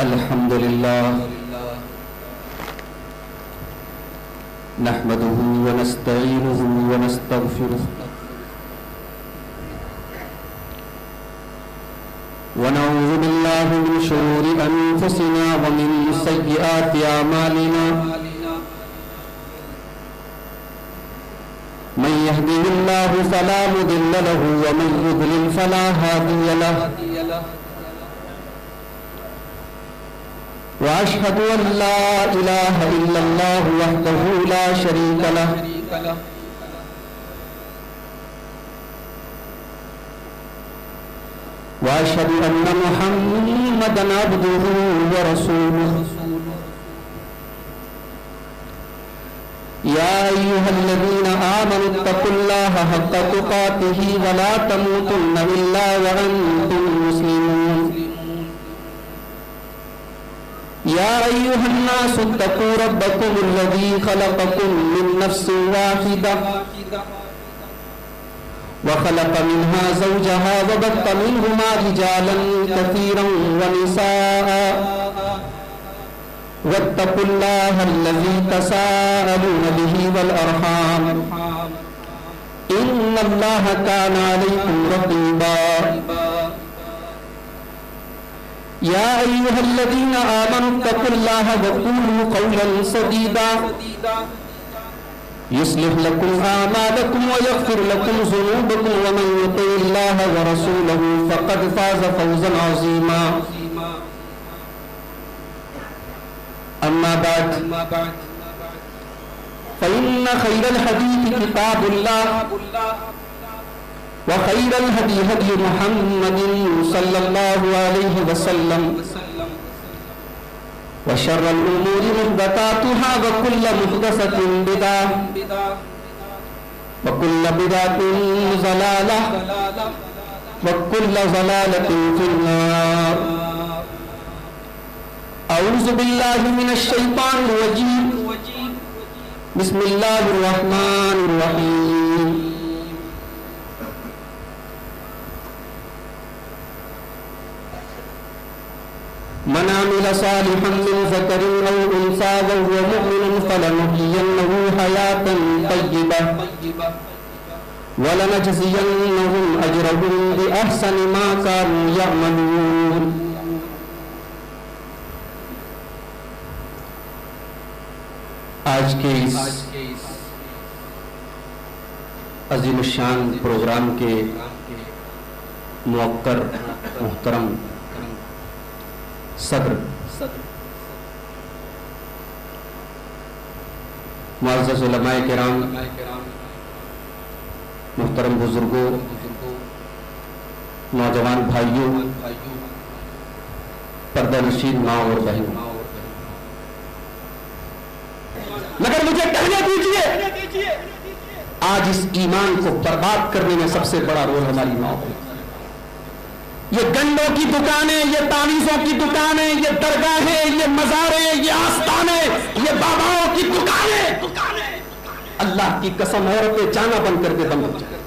الحمد لله نحمده ونستعينه ونستغفره ونعوذ بالله من شرور أنفسنا ومن سيئات أعمالنا من يهده الله فلا مضل له ومن يضلل فلا هادي له وأشهد أن لا إله إلا الله وحده لا شريك له وأشهد أن محمدًا عبده ورسوله يا أيها الذين آمنوا اتقوا الله حق تقاته ولا تموتن إلا وأنتم مسلمون يا أيها الناس اتقوا ربكم الذي خلقكم من نفس واحدة وخلق منها زوجها وبث منهما رجالا كثيرا ونساء واتقوا الله الذي تساءلون به والأرحام إن الله كان عليكم رقيبا يا أيها الذين آمنوا اتقوا الله وقولوا قولا سديدا يصلح لكم أعمالكم ويغفر لكم ذنوبكم ومن يطع الله ورسوله فقد فاز فوزا عظيما أما بعد فإن خير الحديث كتاب الله وخير الهدي هدي محمد صلى الله عليه وسلم وشر الأمور محدثاتها وكل محدثة بدعة وكل بدعة ضلالة وكل ضلالة في النار أعوذ بالله من الشيطان الرجيم بسم الله الرحمن الرحيم من عمل صالحا من ذكر أو أنثى وهو مؤمن فلنحيينه حياة طيبة ولنجزينهم أجرهم بأحسن ما كانوا يعملون آج کے اس عظیم الشان پروگرام کے موقر محترم صدر معزز علماء کرام، محترم بزرگوں، نوجوان بھائیوں، پردہ نشین ماں اور بہنوں، مگر مجھے کہنے دیجیے آج اس ایمان کو برباد کرنے میں سب سے بڑا رول ہماری ماں کو۔ یہ گنڈوں کی دکانیں، یہ تعویذوں کی دکانیں، یہ درگاہیں، یہ مزاریں، یہ آستانے، یہ باباؤں کی دکانیں، اللہ کی قسم عورتیں جانا بند کر کے بند ہو جائیں۔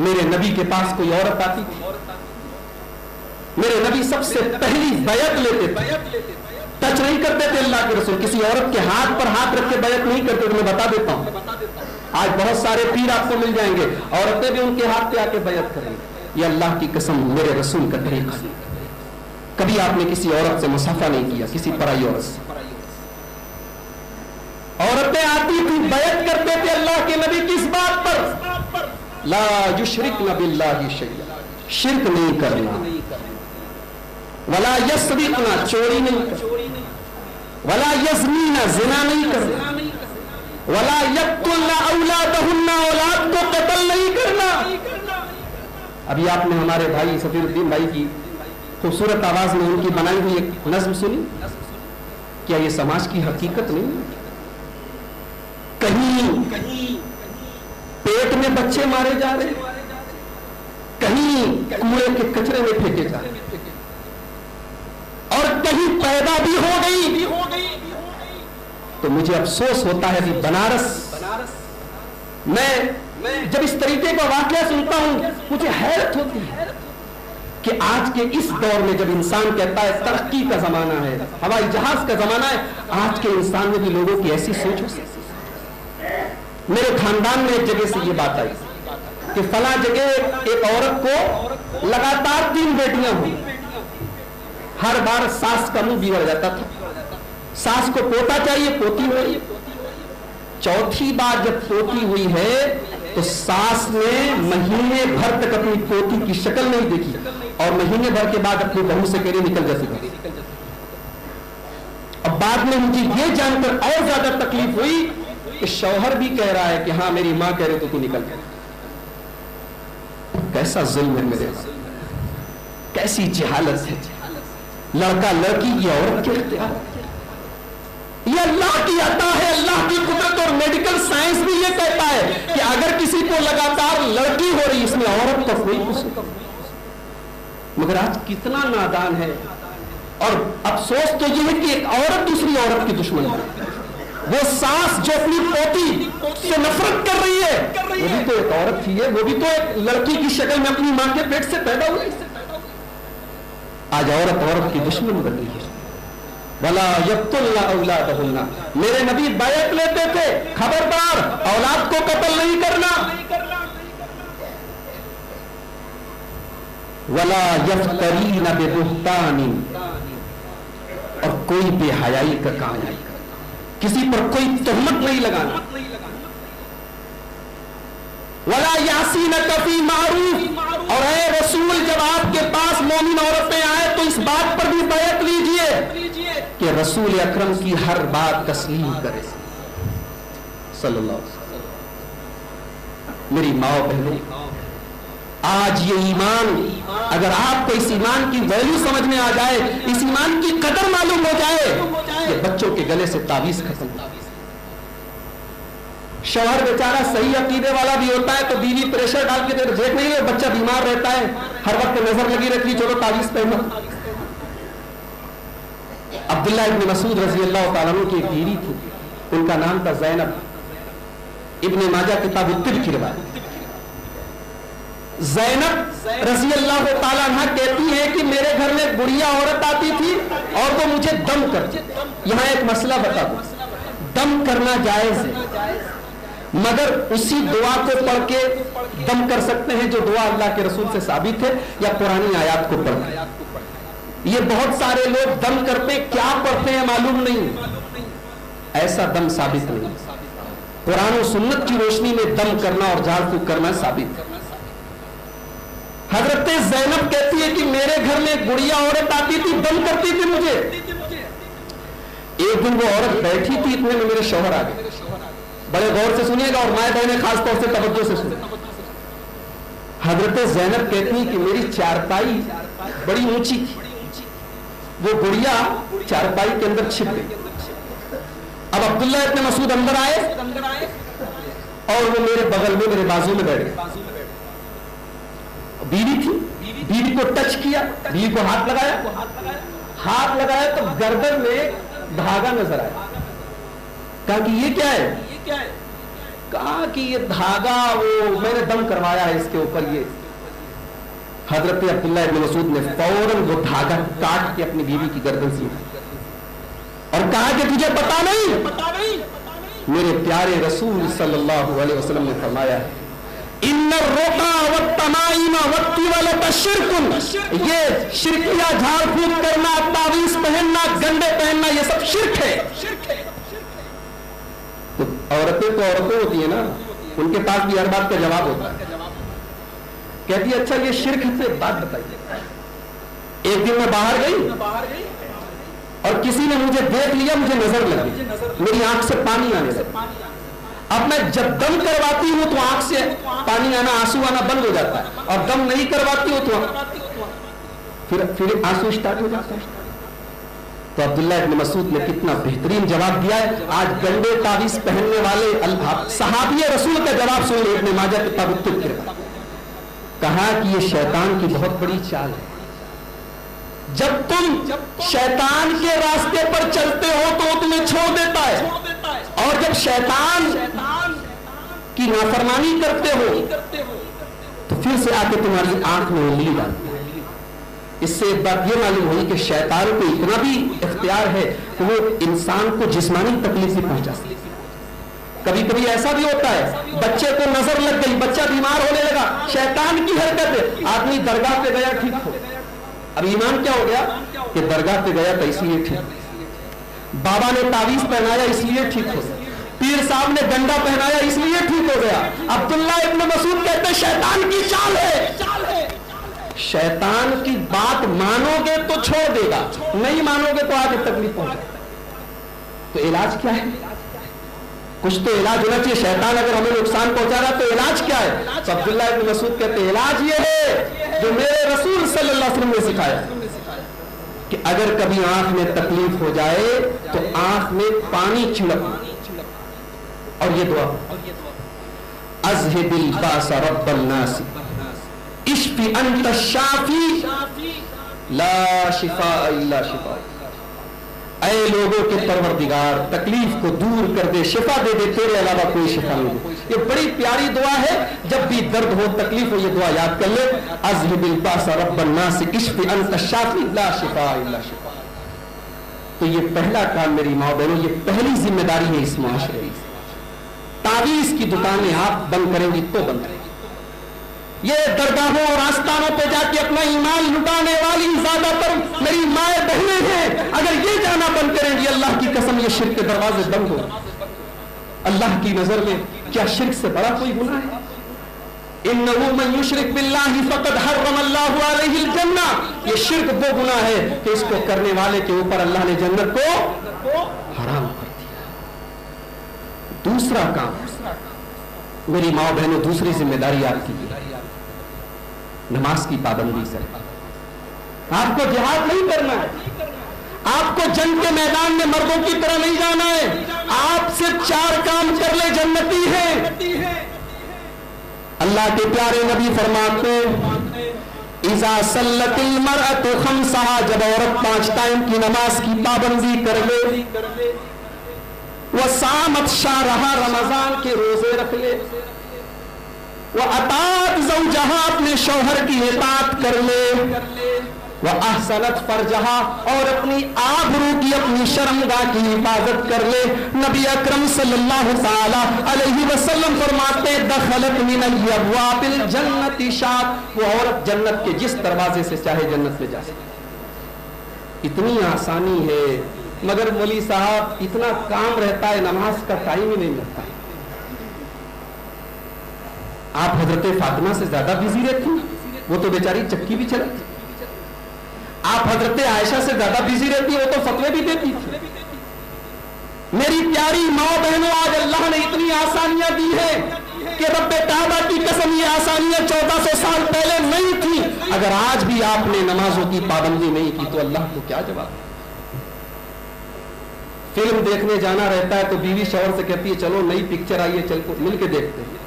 میرے نبی کے پاس کوئی عورت آتی تھی، میرے نبی سب سے پہلی بیعت لیتے تھے، ٹچ نہیں کرتے تھے اللہ کے رسول، کسی عورت کے ہاتھ پر ہاتھ رکھ کے بیعت نہیں کرتے تھے۔ میں بتا دیتا ہوں، آج بہت سارے پیر آپ کو مل جائیں گے، عورتیں بھی ان کے ہاتھ پہ آ کے بیعت کریں گے۔ یہ اللہ کی قسم میرے رسول کا طریقہ ہے۔ کبھی آپ نے کسی عورت سے مصافحہ نہیں کیا، کسی پرائی عورت سے۔ عورتیں آتی تھی، بیعت کرتے تھے اللہ کے نبی کس بات پر؟ لا یشرکن باللہ شیئا، شرک نہیں کرنا، ولا یسرقنا، چوری نہیں کرنا، ولا یزنین، زنا نہیں کرنا، ولا یقتلن اولادہن، اولاد کو قتل نہیں کرنا۔ ابھی آپ نے ہمارے بھائی سفیر الدین بھائی کی خوبصورت آواز میں ان کی بنائی ہوئی ایک نظم سنی، کیا یہ سماج کی حقیقت نہیں؟ کہیں پیٹ میں بچے مارے جا رہے، کہیں کوڑے کے کچرے میں پھینکے جا رہے، اور کہیں پیدا بھی ہو گئی تو مجھے افسوس ہوتا ہے کہ بنارس میں جب اس طریقے کا واقعہ سنتا ہوں مجھے حیرت ہوتی ہے کہ آج کے اس دور میں جب انسان کہتا ہے ترقی کا زمانہ ہے، ہوائی جہاز کا زمانہ ہے، آج کے انسان میں بھی لوگوں کی ایسی سوچ ہو سکتی ہے۔ میرے خاندان میں ایک جگہ سے یہ بات آئی کہ فلاں جگہ ایک عورت کو لگاتار 3 بیٹیاں ہوئی، ہر بار ساس کا منہ بگڑ جاتا تھا، ساس کو پوتا چاہیے، پوتی ہوئی، چوتھی بار جب پوتی ہوئی ہے تو ساس نے مہینے بھر تک اپنی پوتی کی شکل نہیں دیکھی اور مہینے بھر کے بعد اپنی بہو سے کہہ رہی نکل جاتی۔ اب بعد میں مجھے یہ جان کر اور زیادہ تکلیف ہوئی کہ شوہر بھی کہہ رہا ہے کہ ہاں میری ماں کہہ رہی تو نکل جائے۔ کیسا ظلم ہے میرے ساتھ، کیسی جہالت ہے، لڑکا لڑکی کی عورت کے اختیار، یہ اللہ کی عطا ہے، اللہ کی قدرت۔ اور میڈیکل سائنس بھی یہ کہتا ہے کہ اگر کسی کو لگاتار لڑکی ہو رہی اس میں عورت تو کوئی قصور، مگر آج کتنا نادان ہے۔ اور افسوس تو یہ ہے کہ ایک عورت دوسری عورت کی دشمن ہے، وہ ساس جو اپنی پوتی سے نفرت کر رہی ہے وہ بھی تو ایک عورت تھی ہے، وہ بھی تو ایک لڑکی کی شکل میں اپنی ماں کے پیٹ سے پیدا ہوئی، آج عورت کی دشمن بن گئی ہے۔ وَلَا يَقْتُلْنَ أَوْلَادَهُنَّ، میرے نبی بیعت لیتے تھے خبردار اولاد کو قتل نہیں کرنا۔ وَلَا يَفْتَرِينَ بِبُهْتَانٍ، اور کوئی بے حیائی کا کام نہیں کرنا، کسی پر کوئی تہمت نہیں لگانا۔ وَلَا يَعْصِينَكَ فِي مَعْرُوفٍ، اور اے رسول جب آپ کے پاس مومن عورتیں آئے تو اس بات پر بھی بیعت لیجئے کہ رسول اکرم کی ہر بات تسلیم کرے صلی اللہ علیہ وسلم۔ میری ماں بہنوں، آج یہ ایمان، اگر آپ کو اس ایمان کی ویلیو سمجھ میں آ جائے، اس ایمان کی قدر معلوم ہو جائے کہ بچوں کے گلے سے تعویذ ختم۔ شوہر بیچارہ صحیح عقیدے والا بھی ہوتا ہے تو بیوی پریشر ڈال کے دیکھ نہیں ہے، بچہ بیمار رہتا ہے، ہر وقت نظر لگی رہتی، چلو تعویذ پہنو۔ عبداللہ ابن مسعود رضی اللہ تعالیٰ عنہ کی ایک بیوی تھی، ان کا نام تھا زینب، ابن ماجہ کتاب الطب کی روایت۔ زینب رضی اللہ تعالیٰ عنہ کہتی ہے کہ میرے گھر میں بڑھیا عورت آتی تھی اور وہ مجھے دم کرتی۔ یہاں ایک مسئلہ بتا دوں، دم کرنا جائز ہے مگر اسی دعا کو پڑھ کے دم کر سکتے ہیں جو دعا اللہ کے رسول سے ثابت ہے، یا قرآنی آیات کو پڑھ کے۔ یہ بہت سارے لوگ دم کرتے کیا پڑھتے ہیں معلوم نہیں، ایسا دم ثابت نہیں۔ قرآن و سنت کی روشنی میں دم کرنا اور جھاڑ پھونک کرنا ثابت ہے۔ حضرت زینب کہتی ہے کہ میرے گھر میں گڑیا عورت آتی تھی، دم کرتی تھی مجھے۔ ایک دن وہ عورت بیٹھی تھی، اتنے میں میرے شوہر آ گئے۔ بڑے غور سے سنیے گا اور مائیں بہنیں خاص طور سے توجہ سے سنیں۔ حضرت زینب کہتی ہیں کہ میری چارپائی بڑی اونچی تھی، وہ گڑیا چارپائی کے اندر چھپ گئی۔ اب عبداللہ ابن مسعود اندر آئے اور وہ میرے بغل میں، میرے بازو میں بیٹھ گئے۔ بیوی تھی، بیوی کو ٹچ کیا، بیوی کو ہاتھ لگایا تو گردن میں دھاگا نظر آیا۔ کہا کہ یہ کیا ہے؟ کہا کہ یہ دھاگا وہ میں نے دم کروایا ہے اس کے اوپر۔ یہ حضرت عبداللہ ابن مسعود نے فوراً وہ دھاگا کاٹ کے اپنی بیوی کی گردن سے اور کہا کہ تجھے پتا نہیں؟ میرے پیارے رسول صلی اللہ علیہ وسلم نے فرمایا ہے ان الرقا والتمائم والطولۃ شرک، یہ شرکیہ جھاڑ پھونک کرنا، تعویذ پہننا، گنڈے پہننا، یہ سب شرک ہے۔ تو عورتیں ہوتی ہیں نا، ان کے پاس بھی ہر بات کا جواب ہوتا ہے۔ کہتی ہے اچھا یہ شرک ہے، تو بات بتائیے۔ ایک دن میں باہر گئی اور کسی نے مجھے دیکھ لیا، مجھے نظر لگی، میری آنکھ سے پانی آنے لگا۔ اب میں جب دم کرواتی ہوں تو آنکھ سے پانی آنا، آنسو آنا بند ہو جاتا ہے، اور دم نہیں کرواتی ہوں تو پھر آنسو اسٹارٹ ہو جاتا ہے۔ تو عبداللہ ابن مسعود نے کتنا بہترین جواب دیا ہے۔ آج گنڈے تعویذ پہننے والے صحابی رسول کا جواب سن لیں، ابن ماجہ کتاب الطب کی۔ کہا کہ یہ شیطان کی بہت بڑی چال ہے، جب تم شیطان کے راستے پر چلتے ہو تو وہ تمہیں چھوڑ دیتا ہے، اور جب شیطان کی نافرمانی کرتے ہو تو پھر سے آ کے تمہاری آنکھ میں انگلی ڈالتا ہے۔ اس سے ایک بات یہ معلوم ہوئی کہ شیطان کو اتنا بھی اختیار ہے کہ وہ انسان کو جسمانی تکلیف بھی پہنچا سکتا ہے. کبھی کبھی ایسا بھی ہوتا ہے بچے کو نظر لگ گئی, بچہ بیمار ہونے لگا, شیطان کی حرکت ہے, آدمی درگاہ پہ گیا ٹھیک ہو. اب ایمان کیا ہو گیا کہ درگاہ پہ گیا تو اس لیے ٹھیک, بابا نے تعویذ پہنایا اس لیے ٹھیک ہو, پیر صاحب نے ڈنڈا پہنایا اس لیے ٹھیک ہو گیا. عبداللہ ابن مسعود کہتے ہیں شیطان کی چال ہے. شیطان کی بات مانو گے تو چھوڑ دے گا, نہیں مانو گے تو آگے تکلیف پہنچے. تو علاج کیا ہے؟ کچھ تو علاج ہونا چاہیے. شیطان اگر ہمیں نقصان پہنچا رہا تو علاج کیا ہے؟ تو عبداللہ ابن مسعود کہتے ہیں علاج یہ ہے جو میرے رسول صلی اللہ علیہ وسلم نے سکھایا کہ اگر کبھی آنکھ میں تکلیف ہو جائے تو آنکھ میں پانی چھڑکنا, اور یہ دعا اذهب الباس رب الناس اشف انت الشافی لا شفاء الا شفاء. اے لوگوں کے پروردگار تکلیف کو دور کر دے, شفا دے دے, تیرے علاوہ کوئی شفا نہیں دے. یہ بڑی پیاری دعا ہے, جب بھی درد ہو تکلیف ہو یہ دعا یاد کر لے, اذهب الباس رب الناس اشف انت الشافی لا شفاء الا شفاء. تو یہ پہلا کام میری ماں بہنوں, یہ پہلی ذمہ داری ہے اس معاشرے میں. تعویذ کی دکانیں آپ بند کریں گی تو بند کریں گی. یہ درگاہوں اور آستانوں پہ جا کے اپنا ایمان لٹانے والی زیادہ تر میری مائیں بہنیں ہیں, اگر یہ جانا بند کریں گی اللہ کی قسم یہ شرک کے دروازے بند ہو. اللہ کی نظر میں کیا شرک سے بڑا کوئی گناہ ہے؟ انه من یشرک باللہ فقد حرم اللہ علیہ الجنہ. یہ شرک وہ گناہ ہے کہ اس کو کرنے والے کے اوپر اللہ نے جنت کو حرام کر دیا. دوسرا کام میری ماں بہنوں, دوسری ذمہ داری آپ کی نماز کی پابندی سے. آپ کو جہاد نہیں کرنا ہے, آپ کو جنگ کے میدان میں مردوں کی طرح نہیں جانا ہے. آپ صرف 4 کام کر لے جنتی ہیں. اللہ کے پیارے نبی فرماتے اذا صلت المرأة خمسها, جب عورت 5 ٹائم کی نماز کی پابندی کر لے, وصامت شہرها, رمضان کے روزے رکھ لے, وَأَطَاعَتْ زَوْجَهَا, اپنے شوہر کی اطاعت کر لے, وَأَحْسَنَتْ فَرْجَهَا, اور اپنی آبرو کی, اپنی شرمگاہ کی حفاظت کر لے. نبی اکرم صلی اللہ تعالی علیہ وسلم فرماتے دخلت من الابواب الجنت شاءت, وہ عورت جنت کے جس دروازے سے چاہے جنت میں جا سکتی. اتنی آسانی ہے, مگر مولی صاحب اتنا کام رہتا ہے, نماز کا ٹائم ہی نہیں ملتا. آپ حضرت فاطمہ سے زیادہ بزی رہتی, وہ تو بیچاری چکی بھی چلاتی. آپ حضرت عائشہ سے زیادہ بزی رہتی, وہ تو فتوے بھی دیتی تھی. میری پیاری ماں بہنوں, آج اللہ نے اتنی آسانیاں دی ہیں کہ رب کعبہ کی قسم یہ آسانیاں 1400 سال پہلے نہیں تھی. اگر آج بھی آپ نے نمازوں کی پابندی نہیں کی تو اللہ کو کیا جواب. فلم دیکھنے جانا رہتا ہے تو بیوی شوہر سے کہتی ہے چلو نئی پکچر آئی ہے, چل کو مل کے دیکھتے ہیں.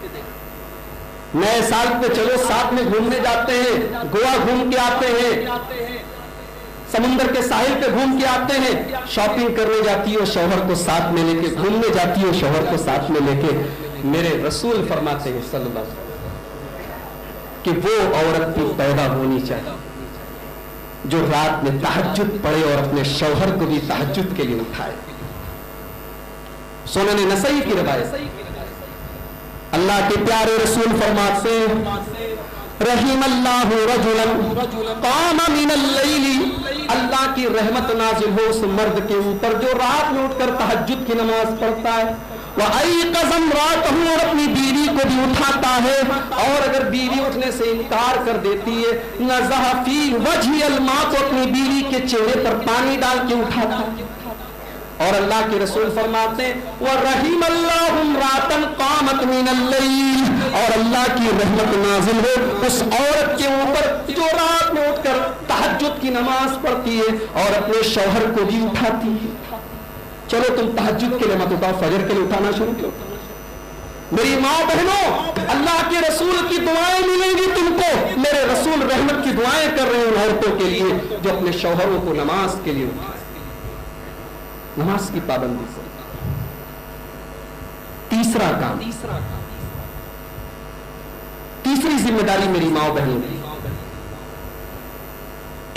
نئے سال پہ چلو ساتھ میں گھومنے جاتے ہیں, گوا گھوم کے آتے ہیں, سمندر کے ساحل پہ گھوم کے آتے ہیں. شاپنگ کرنے جاتی ہو شوہر کو ساتھ میں لے کے, گھومنے جاتی ہو شوہر کو ساتھ میں لے کے. میرے رسول فرماتے ہیں صلی اللہ علیہ وسلم کہ وہ عورت بھی پیدا ہونی چاہیے جو رات میں تہجد پڑھے اور اپنے شوہر کو بھی تہجد کے لیے اٹھائے. سنن نسائی کی روایت, اللہ کے پیارے رسول فرماتے رحم اللہ رجلا قام من اللیل, اللہ کی رحمت نازل ہو اس مرد کے اوپر جو رات میں اٹھ کر تہجد کی نماز پڑھتا ہے. وَأَيْقَظَ امْرَأَتَهُ, اور اپنی بیوی کو بھی اٹھاتا ہے, اور اگر بیوی اٹھنے سے انکار کر دیتی ہے نَزَحَ فِي وَجْهِ الْمَاءَ, تو اپنی بیوی کے چہرے پر پانی ڈال کے اٹھاتا ہے. اور اللہ کے رسول فرماتے ہیں وَرَحِمَ اللَّهُ امْرَأَةً قَامَتْ مِنَ اللَّيْلِ, اور اللہ کی رحمت نازل ہو اس عورت کے اوپر جو رات میں اٹھ کر تہجد کی نماز پڑھتی ہے اور اپنے شوہر کو بھی اٹھاتی ہے. چلو تم تہجد کے لیے مت اٹھاؤ, فجر کے لیے اٹھانا شروع کرو. میری ماں بہنوں, اللہ کے رسول کی دعائیں ملیں گی تم کو. میرے رسول رحمت کی دعائیں کر رہے ہیں ان عورتوں کے لیے جو اپنے شوہروں کو نماز کے لیے اٹھائے. نماز کی پابندی سے. تیسرا کام, تیسری ذمہ داری میری ماں بہنوں کی,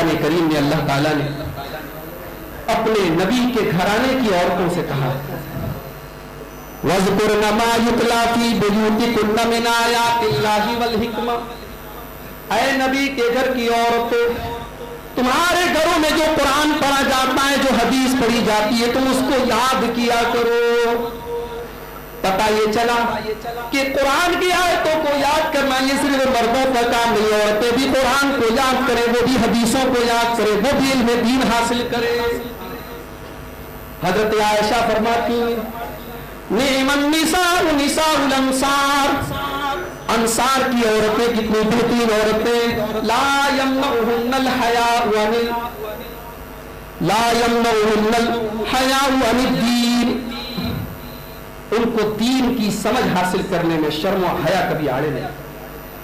قرآن کریم میں اللہ تعالیٰ نے اپنے نبی کے گھرانے کی عورتوں سے کہا وَاذْكُرْنَ مَا يُتْلَى فِي بُيُوتِكُنَّ مِنْ آيَاتِ اللَّهِ وَالْحِكْمَةِ، اے نبی کے گھر کی عورتوں، تمہارے گھروں میں جو قرآن پڑھا جاتا ہے، جو حدیث پڑھی جاتی ہے، تم اس کو یاد کیا کرو۔ پتہ یہ چلا کہ قرآن کی آیتوں کو یاد کرنا یہ صرف مردوں کا کام نہیں، عورتیں بھی قرآن کو یاد کریں، وہ بھی حدیثوں کو یاد کریں، وہ بھی علم دین حاصل کریں۔ حضرت عائشہ فرماتی ہیں نعم النساء نساء الانصار، انصار کی عورتیں کتنی بہترین عورتیں، لا یمنعہن الحیاء عن الدین، ان کو دین کی سمجھ حاصل کرنے میں شرم و حیا کبھی آڑے نہیں۔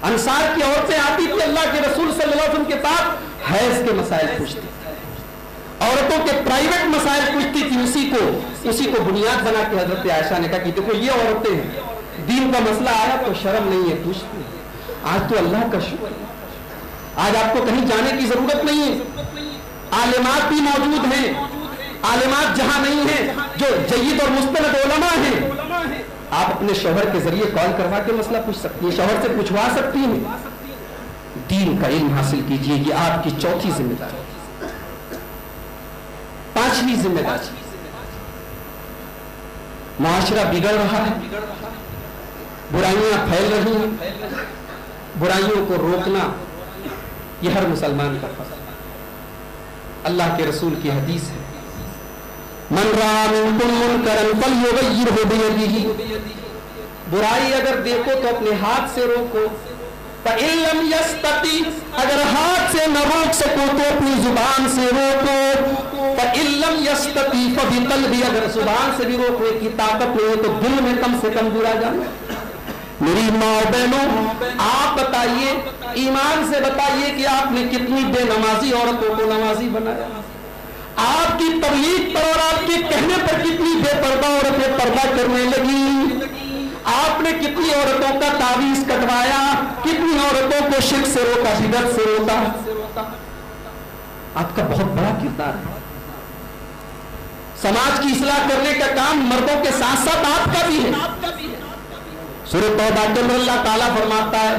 انصار کی عورتیں آتی تھی اللہ کے رسول صلی اللہ علیہ وسلم کے پاس، حیض کے مسائل پوچھتی، عورتوں کے پرائیویٹ مسائل پوچھتی تھی، اسی کو بنیاد بنا کے حضرت عائشہ نے کہا کہ دیکھو یہ عورتیں ہیں، دین کا مسئلہ آیا تو شرم نہیں ہے پوچھتی۔ آج تو اللہ کا شکر ہے، آج آپ کو کہیں جانے کی ضرورت نہیں ہے، عالمات بھی موجود ہیں، عالمات جہاں نہیں ہیں جو جید اور مستند علماء ہیں، آپ اپنے شوہر کے ذریعے کال کروا کے مسئلہ پوچھ سکتی ہیں، شوہر سے پوچھوا سکتی ہیں۔ دین کا علم حاصل کیجئے، یہ آپ کی چوتھی ذمہ داری۔ پانچویں ذمہ داری، معاشرہ بگڑ رہا ہے، برائیاں پھیل رہی ہیں، برائیوں کو روکنا یہ ہر مسلمان کا فرض ہے۔ اللہ کے رسول کی حدیث ہے من رأى منکم منکرا فلیغیرہ بیدہ، برائی اگر دیکھو تو اپنے ہاتھ سے روکو، فإن لم يستطع، اگر ہاتھ سے نہ روک سکو تو اپنی زبان سے روکو، فإن لم يستطع فبقلبہ، اگر زبان سے بھی روکنے کی طاقت نہیں ہے تو دل میں کم سے کم برا جانا۔ میری ماں و بہنوں، آپ بتائیے، ایمان سے بتائیے کہ آپ نے کتنی بے نمازی عورتوں کو نمازی بنایا، آپ کی تبلیغ پر اور آپ کے کہنے پر کتنی بے پردہ عورتیں پردہ کرنے لگی، آپ نے کتنی عورتوں کا تعویذ کٹوایا، کتنی عورتوں کو شرک سے روکا، بدعت سے روکا۔ آپ کا بہت بڑا کردار ہے، سماج کی اصلاح کرنے کا کام مردوں کے ساتھ ساتھ آپ کا بھی ہے۔ سورہ توبہ کے اندر اللہ تعالیٰ فرماتا ہے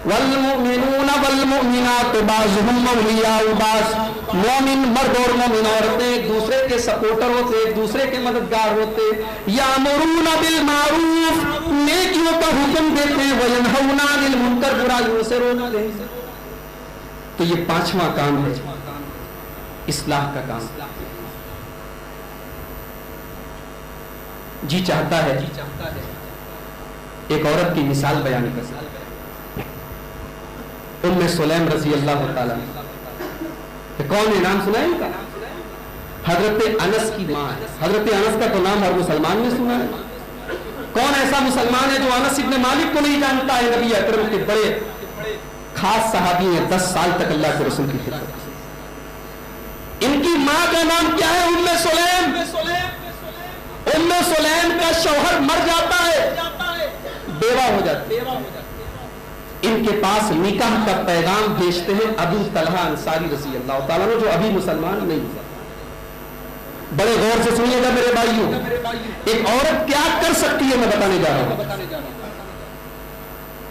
والمؤمنون والمؤمنات بعضهم اولیاء بعض، مومن مرد اور مومن عورتیں ایک دوسرے کے سپورٹر ہوتے، ایک دوسرے کے مددگار ہوتے، یامرون بالمعروف، نیکیوں کا حکم دیتے ہیں، وینہون عن المنکر، برائیوں سے روکتے ہیں۔ تو یہ پانچواں کام ہے، اصلاح کا کام۔ جی چاہتا ہے ایک عورت کی مثال بیان کر سکتا، ام سلیم رضی اللہ تعالیٰ، کون ہے نام سنا ہے ان کا؟ حضرت انس کی ماں ہے۔ حضرت انس کا تو نام ہر مسلمان نے سنا ہے، کون ایسا مسلمان ہے جو انس ابن مالک کو نہیں جانتا ہے؟ نبی اکرم کے بڑے خاص صحابی ہیں، 10 سال تک اللہ کے رسول کی خدمت۔ ان کی ماں کا نام کیا ہے؟ ام سلیم۔ ام سلیم کا شوہر مر جاتا ہے، بیوہ ہو جاتی ہے، ان کے پاس نکاح کا پیغام بھیجتے ہیں ابو طلحہ انصاری رضی اللہ تعالیٰ عنہ، جو ابھی مسلمان نہیں ہے۔ بڑے غور سے سنیے گا میرے بھائیوں، ایک عورت کیا کر سکتی ہے میں بتانے جا رہا ہوں۔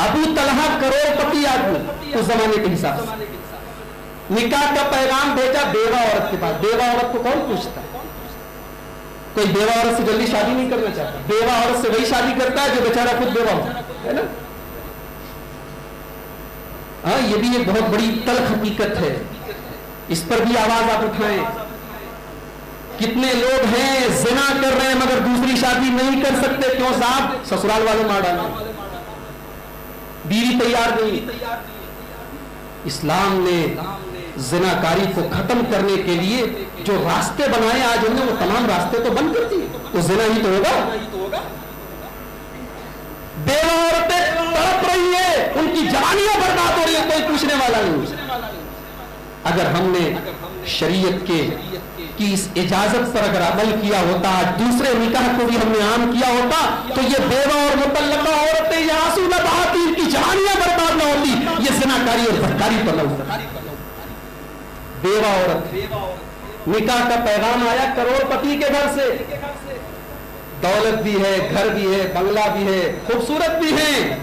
ابو طلحہ کروڑ پتی آدمی اس زمانے کے حساب سے، نکاح کا پیغام بھیجا بیوہ عورت کے پاس۔ بیوہ عورت کو کون پوچھتا ہے؟ کوئی بیوہ عورت سے جلدی شادی نہیں کرنا چاہتا، بیوہ عورت سے وہی شادی کرتا ہے جو بیچارہ خود بیوہ ہوتا ہے نا۔ ہاں، یہ بھی ایک بہت بڑی تلخ حقیقت ہے، اس پر بھی آواز آپ اٹھائیں۔ کتنے لوگ ہیں زنا کر رہے ہیں مگر دوسری شادی نہیں کر سکتے، کیوں صاحب؟ سسرال والے مار ڈالنا، بیوی تیار نہیں۔ اسلام نے زناکاری کو ختم کرنے کے لیے جو راستے بنائے آج ہم نے، وہ تمام راستے تو بند کر دیے، تو زنا ہی تو ہوگا۔ بیوہ عورتیں تڑپ رہی ہے، ان کی جوانیاں برباد ہو رہی ہے، کوئی پوچھنے والا نہیں۔ اگر ہم نے شریعت کی اس اجازت پر اگر عمل کیا ہوتا، دوسرے نکاح کو بھی ہم نے عام کیا ہوتا، تو یہ بیوہ اور مطلقہ عورتیں یہ آنسو نہ بہاتی، ان کی جوانیاں برباد نہ ہوتی، یہ زناکاری اور بدکاری پر نہ ہوتا۔ بیوہ عورت، نکاح کا پیغام آیا کروڑپتی کے گھر سے، دولت بھی ہے، گھر بھی ہے، بنگلہ بھی ہے، خوبصورت بھی ہے،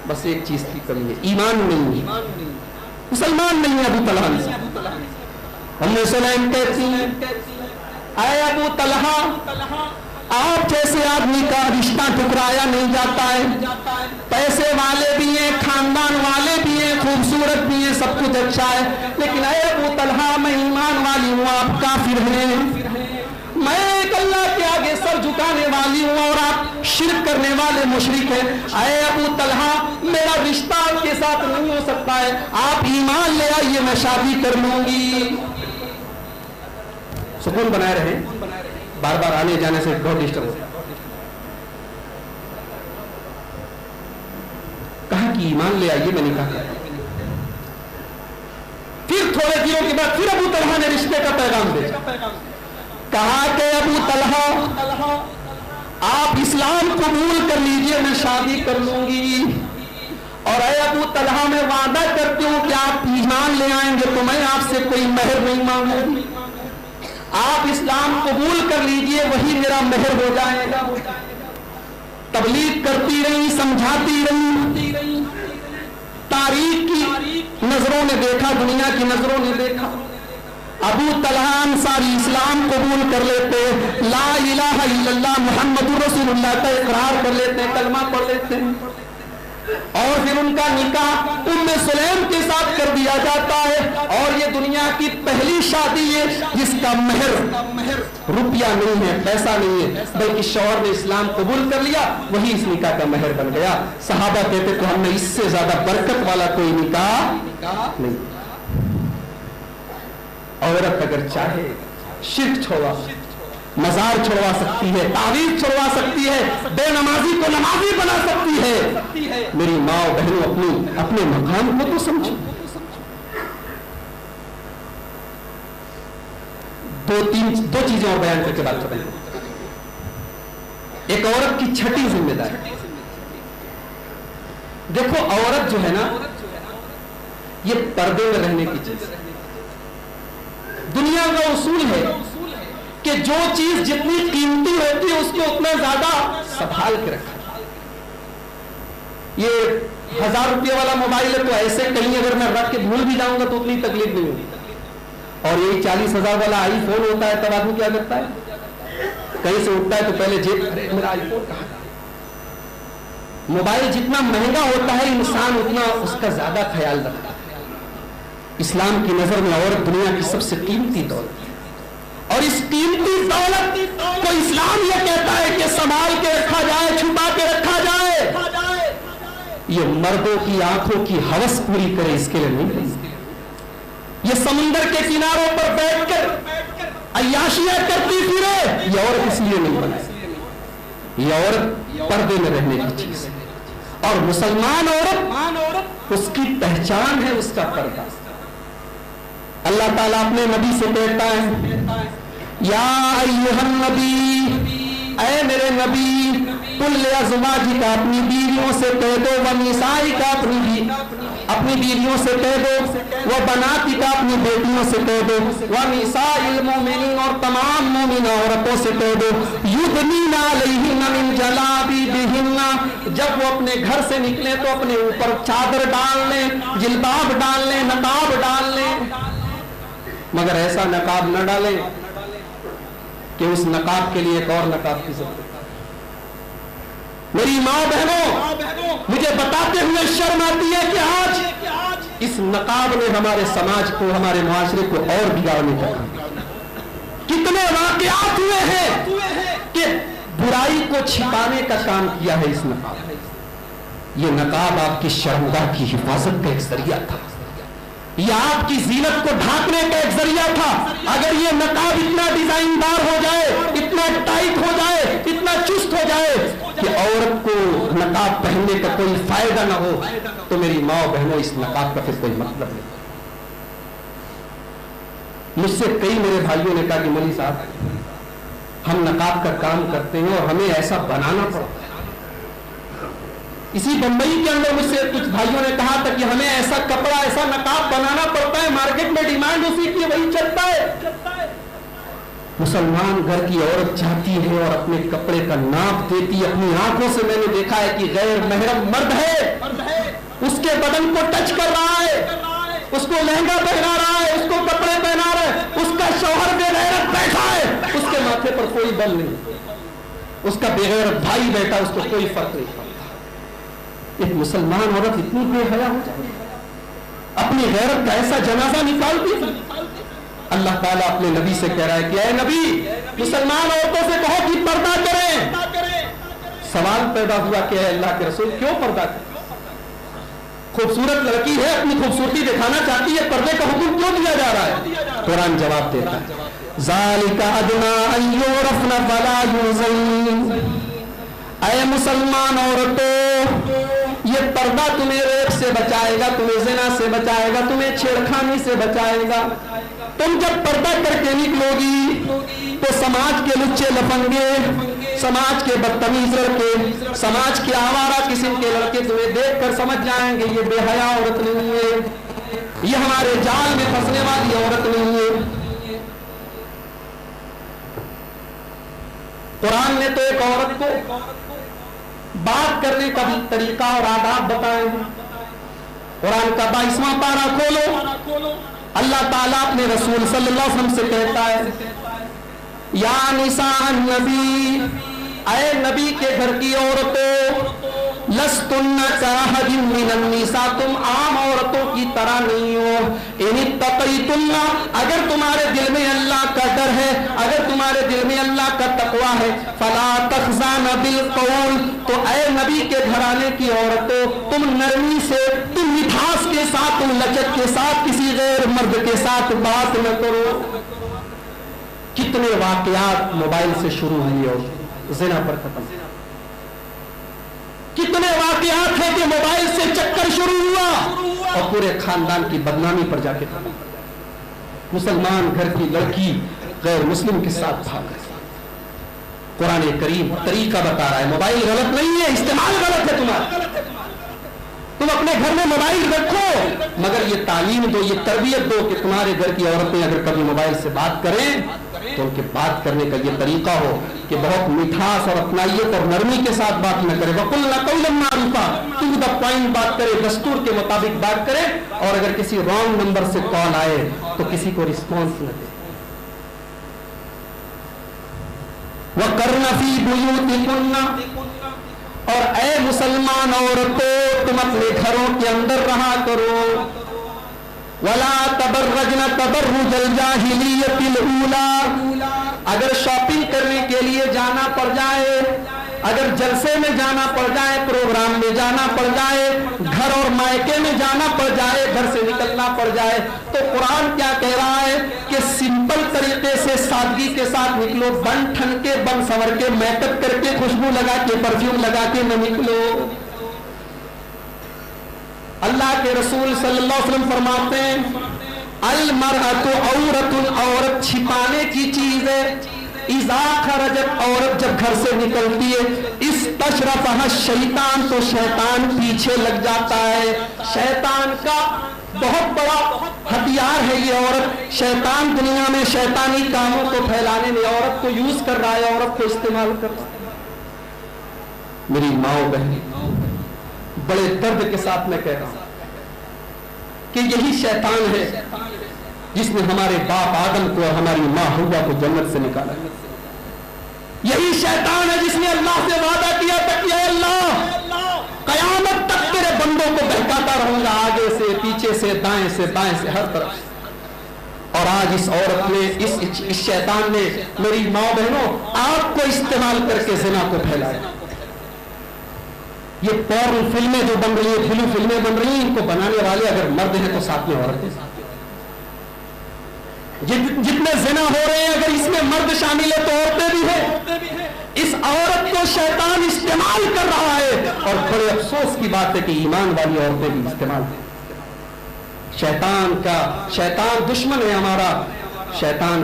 بس ایک چیز کی کمی ہے، ایمان نہیں ہے، مسلمان نہیں ہے ابو طلحہ۔ ہم نے سلیم کہتی ہیں اے ابو طلحہ، آپ جیسے آدمی کا رشتہ ٹکرایا نہیں جاتا ہے، پیسے والے بھی ہیں، خاندان والے بھی ہیں، خوبصورت بھی ہیں، سب کچھ اچھا ہے، لیکن اے ابو طلحہ میں ایمان والی ہوں، آپ کافر ہیں، میں ایک اللہ کے آگے سر جھکانے والی ہوں اور آپ شرک کرنے والے مشرک ہیں، اے ابو طلحہ میرا رشتہ آپ کے ساتھ نہیں ہو سکتا ہے، آپ ایمان لے آئیے میں شادی کر لوں گی۔ سکون بنائے رہے، بار بار آنے جانے سے بہت ڈسٹرب ہوتا ہے۔ کہا کہ ایمان لے آئیے، میں نے کہا پھر تھوڑے دنوں کے بعد پھر ابو طلحہ نے رشتے کا پیغام بھیجا، کہا کہ ابو طلحہ آپ اسلام قبول کر لیجئے، میں شادی کر لوں گی، اور اے ابو طلحہ میں وعدہ کرتی ہوں کہ آپ ایمان لے آئیں گے تو میں آپ سے کوئی مہر نہیں مانگوں گی، آپ اسلام قبول کر لیجئے وہی میرا مہر ہو جائے گا۔ تبلیغ کرتی رہی، سمجھاتی رہی، تاریخ کی نظروں نے دیکھا، دنیا کی نظروں نے دیکھا، ابو طلحہ انصاری اسلام قبول کر لیتے، لا الہ الا اللہ محمد رسول اللہ کا اقرار کر لیتے ہیں، کلمہ پڑھ لیتے ہیں، اور پھر ان کا نکاح ام سلیم کے ساتھ کر دیا جاتا ہے، اور یہ دنیا کی پہلی شادی ہے جس کا مہر روپیہ نہیں ہے، پیسہ نہیں ہے، بلکہ شوہر نے اسلام قبول کر لیا، وہی اس نکاح کا مہر بن گیا۔ صحابہ کہتے تو ہم نے اس سے زیادہ برکت والا کوئی نکاح نہیں۔ عورت اگر چاہے شرک چھوڑا، مزار چھوڑوا سکتی ہے، تعویذ چھوڑوا سکتی ہے، بے نمازی کو نمازی بنا سکتی ہے۔ میری ماں و بہنوں اپنے مقام کو تو سمجھو۔ دو چیزیں اور بیان کر کے بات کریں۔ ایک عورت کی چھٹی ذمہ داری، دیکھو عورت جو ہے نا یہ پردے میں رہنے کی چیز ہے۔ دنیا کا اصول ہے کہ جو چیز جتنی قیمتی ہوتی ہے اس کو اتنا زیادہ سنبھال کے رکھا۔ یہ 1000 روپے والا موبائل ہے تو ایسے کہیں اگر میں رکھ کے بھول بھی جاؤں گا تو اتنی تکلیف نہیں ہوگی، اور یہ 40,000 والا آئی فون ہوتا ہے تب آدمی کیا کرتا ہے، کہیں سے اٹھتا ہے تو پہلے جیب میرا آئی فون کہاں۔ موبائل جتنا مہنگا ہوتا ہے انسان اتنا اس کا زیادہ خیال رکھتا ہے۔ اسلام کی نظر میں عورت دنیا کی سب سے قیمتی دولت ہے، اور اس قیمتی دولت کو اسلام یہ کہتا ہے کہ سنبھال کے رکھا جائے، چھپا کے رکھا جائے۔ یہ مردوں کی آنکھوں کی ہوس پوری کرے اس کے لیے نہیں، یہ سمندر کے کناروں پر بیٹھ کر عیاشیاں کرتی پھرے، یہ عورت اس لیے نہیں بنائی۔ یہ عورت پردے میں رہنے کی چیز ہے، اور مسلمان عورت اس کی پہچان ہے اس کا پردہ۔ اللہ تعالیٰ اپنے نبی سے کہتا ہے یا ایھا النبی، اے میرے نبی، قل لازواجک، اپنی بیویوں سے کہہ دو، ونسائک، اپنی بیویوں سے کہہ دو، وبناتک، اپنی بیٹیوں سے کہہ دو، ونساء المؤمنین، اور تمام مومن عورتوں سے کہہ دو، یدنین علیہن من جلابیبہن، جب وہ اپنے گھر سے نکلیں تو اپنے اوپر چادر ڈال لیں، جلباب ڈال لیں، نقاب ڈال لیں، مگر ایسا نقاب نہ ڈالیں کہ اس نقاب کے لیے ایک اور نقاب کی ضرورت ہے۔ میری ماں بہنوں، مجھے بتاتے ہوئے شرم آتی ہے کہ آج اس نقاب نے ہمارے سماج کو، ہمارے معاشرے کو اور بگاڑنے کا کام کیا۔ کتنے واقعات ہوئے ہیں کہ برائی کو چھپانے کا کام کیا ہے اس نقاب۔ یہ نقاب آپ کی شرمگاہ کی حفاظت کا ایک ذریعہ تھا، یہ آپ کی زینت کو ڈھانکنے کا ایک ذریعہ تھا۔ اگر یہ نقاب اتنا ڈیزائن دار ہو جائے، اتنا ٹائٹ ہو جائے، اتنا چست ہو جائے کہ عورت کو نقاب پہننے کا کوئی فائدہ نہ ہو، تو میری ماں و بہنوں اس نقاب کا پھر کوئی مطلب نہیں۔ مجھ سے کئی میرے بھائیوں نے کہا کہ مولوی صاحب ہم نقاب کا کام کرتے ہیں اور ہمیں ایسا بنانا پڑتا ہے۔ اسی بمبئی کے اندر مجھ سے کچھ بھائیوں نے کہا تھا کہ ہمیں ایسا ایسا کپڑا ایسا نقاب بنانا پڑتا ہے, مارکیٹ میں ڈیمانڈ اسی کی, وہی چلتا ہے. مسلمان گھر کی عورت چاہتی ہے اور اپنے کپڑے کا ناپ دیتی. اپنی آنکھوں سے میں نے دیکھا ہے کہ غیر محرم مرد ہے, اس کے بدن کو ٹچ کر رہا ہے, اس کو لہنگا پہنا رہا ہے, اس کو کپڑے پہنا رہا ہے, اس کا شوہر بے غیرت بیٹھا ہے, اس کے ماتھے پر کوئی بل نہیں, اس کا بے غیرت بھائی بیٹھا, اس کو کوئی فرق نہیں پڑتا. ایک مسلمان عورت اتنی بے حیا ہو جائے, اپنی غیرت کا ایسا جنازہ نکالتی ہے. اللہ تعالیٰ اپنے نبی سے کہہ رہا ہے کہ اے نبی, مسلمان عورتوں سے کہو کہ پردہ کریں. سوال پیدا ہوا کہ اے اللہ کے رسول کیوں پردہ کریں؟ خوبصورت لڑکی ہے, اپنی خوبصورتی دکھانا چاہتی ہے, پردے کا حکم کیوں دیا جا رہا ہے؟ قرآن جواب دیتا ہے ذالک ادنیٰ ان یعرفن فلا یؤذین. اے مسلمان عورتوں, یہ پردہ تمہیں ریپ سے بچائے گا, تمہیں زنا سے بچائے گا, تمہیں چھیڑخانی سے بچائے گا. تم جب پردہ کر کے نکلو گی تو سماج کے لچے لفنگے, سماج کے بدتمیز لڑکے, سماج کے آوارہ قسم کے لڑکے تمہیں دیکھ کر سمجھ جائیں گے یہ بے حیا عورت نہیں ہے, یہ ہمارے جال میں پھنسنے والی عورت نہیں ہے. قرآن نے تو ایک عورت کو بات کرنے کا بھی طریقہ اور آداب بتائے ہیں. قرآن کا 22واں پارہ کھولو, اللہ تعالیٰ اپنے رسول صلی اللہ علیہ وسلم سے کہتا ہے یا نساء النبی, اے نبی کے گھر کی عورتوں, لستن کاحد من النساء, تم عام عورتوں کی طرح نہیں ہو. ان اتقیتن, اگر تمہارے دل میں اللہ کا ڈر ہے, اگر تمہارے دل میں اللہ کا تقوی ہے, فلا تخضعن بالقول, تو اے نبی کے گھرانے کی عورتوں تم نرمی سے, تم مٹھاس کے ساتھ, تم لچک کے ساتھ کسی غیر مرد کے ساتھ بات نہ کرو. کتنے واقعات موبائل سے شروع ہوئی اور زنا پر ختم, کتنے واقعات ہیں کہ موبائل سے چکر شروع ہوا اور پورے خاندان کی بدنامی پر جا کے ختم. مسلمان گھر کی لڑکی غیر مسلم کے ساتھ بھاگ گئی. قرآن کریم طریقہ بتا رہا ہے, موبائل غلط نہیں ہے, استعمال غلط ہے تمہارا. تم اپنے گھر میں موبائل رکھو مگر یہ تعلیم دو, یہ تربیت دو کہ تمہارے گھر کی عورتیں اگر کبھی موبائل سے بات کریں تو ان کے بات کرنے کا یہ طریقہ ہو کہ بہت مٹھاس اور اپنائیت اور نرمی کے ساتھ بات نہ کرے. وَقُلْنَا قَوْلًا مَعْرُوفًا, ٹو دا پوائنٹ بات کرے, دستور کے مطابق بات کرے, اور اگر کسی رانگ نمبر سے کال آئے تو کسی کو رسپانس نہ دے. وَقَرْنَ فِي بُيُوتِكُنَّ, اور اے مسلمان عورتوں تم اپنے گھروں کے اندر رہا کرو. وَلَا تَبَرَّجْنَ تَبَرُّجَ الْجَاهِلِيَّةِ الْأُولَى, اگر شاپنگ کرنے کے لیے جانا پڑ جائے, اگر جلسے میں جانا پڑ جائے, پروگرام میں جانا پڑ جائے, گھر اور مائکے میں جانا پڑ جائے, گھر سے نکلنا پڑ جائے, تو قرآن کیا کہہ رہا ہے کہ سمپل طریقے سے سادگی کے ساتھ نکلو, بن ٹھن کے, بن سنور کے, میک اپ کر کے, خوشبو لگا کے, پرفیوم لگا کے نہ نکلو. اللہ کے رسول صلی اللہ علیہ وسلم فرماتے ہیں المرأۃ عورۃ, عورت چھپانے کی چیز ہے. اذا خرجت, عورت جب گھر سے نکلتی ہے, استشرفها الشیطان, تو شیطان پیچھے لگ جاتا ہے. شیطان کا بہت بڑا ہتھیار ہے یہ عورت. شیطان دنیا میں شیطانی کاموں کو پھیلانے میں عورت کو یوز کر رہا ہے, عورت کو استعمال کر رہا ہے. میری ماں بہن, بڑے درد کے ساتھ میں کہہ رہا ہوں کہ یہی شیطان ہے جس نے ہمارے باپ آدم کو اور ہماری ماں حوا کو جنت سے نکالا. یہی شیطان ہے جس نے اللہ سے وعدہ کیا تھا کہ اے اللہ قیامت تک تیرے بندوں کو بہکاتا رہوں گا, آگے سے, پیچھے سے, دائیں سے, بائیں سے, ہر طرف. اور آج اس عورت نے, اس شیطان نے میری ماں بہنوں آپ کو استعمال کر کے زنا کو پھیلایا. یہ پورن فلمیں جو بن رہی ہیں, بلو فلمیں بن رہی ہیں, ان کو بنانے والے اگر مرد ہیں تو ساتھ میں عورتیں. جتنے زنا ہو رہے ہیں اگر اس میں مرد شامل ہے تو عورتیں بھی ہیں. اس عورت کو شیطان استعمال کر رہا ہے, اور بڑے افسوس کی بات ہے کہ ایمان والی عورتیں بھی استعمال ہیں. شیطان دشمن ہے ہمارا. شیطان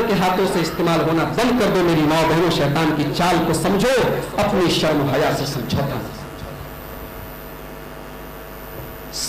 کے ہاتھوں سے استعمال ہونا بند کر دو میری ماں بہنوں. شیطان کی چال کو سمجھو, اپنی شرم و حیا سے سمجھوتا.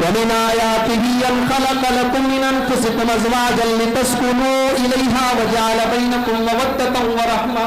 وَمِنْ آيَاتِهِ أَنْ خَلَقَ لَكُم مِّنْ أَنفُسِكُمْ أَزْوَاجًا لِتَسْكُنُوا إِلَيْهَا وَجَعَلَ بَيْنَكُم مَّوَدَّةً وَرَحْمَةً।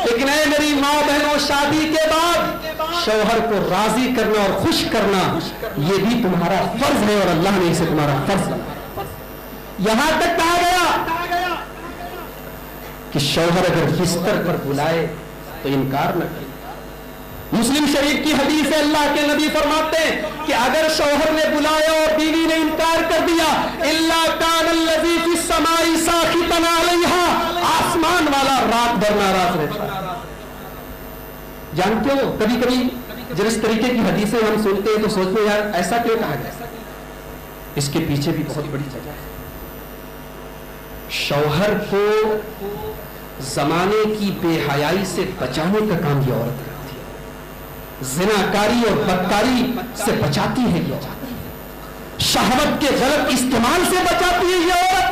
لیکن اے میری ماں بہنوں، شادی کے بعد شوہر کو راضی کرنا اور خوش کرنا یہ بھی تمہارا فرض ہے، اور اللہ نے اسے تمہارا فرض بنایا۔ یہاں تک کہا گیا کہ شوہر اگر بستر پر بلائے تو انکار نہ کرے۔ مسلم شریف کی حدیث ہے، اللہ کے نبی فرماتے ہیں کہ اگر شوہر نے بلایا اور بیوی نے انکار کر دیا، الا کان الذی فی السماء ساخطا علیہا، آسمان والا رات بھر ناراض رہتا ہے۔ جانتے ہو کبھی کبھی جب اس طریقے کی حدیثیں ہم سنتے ہیں تو سوچتے ہیں یار ایسا کیوں کہا گیا؟ اس کے پیچھے بھی بہت بڑی وجہ ہے۔ شوہر کو زمانے کی بے حیائی سے بچانے کا کام یہ عورت کرتی ہے، زناکاری اور بدکاری سے بچاتی ہے یہ عورت، شہوت کے غلط استعمال سے بچاتی ہے یہ عورت۔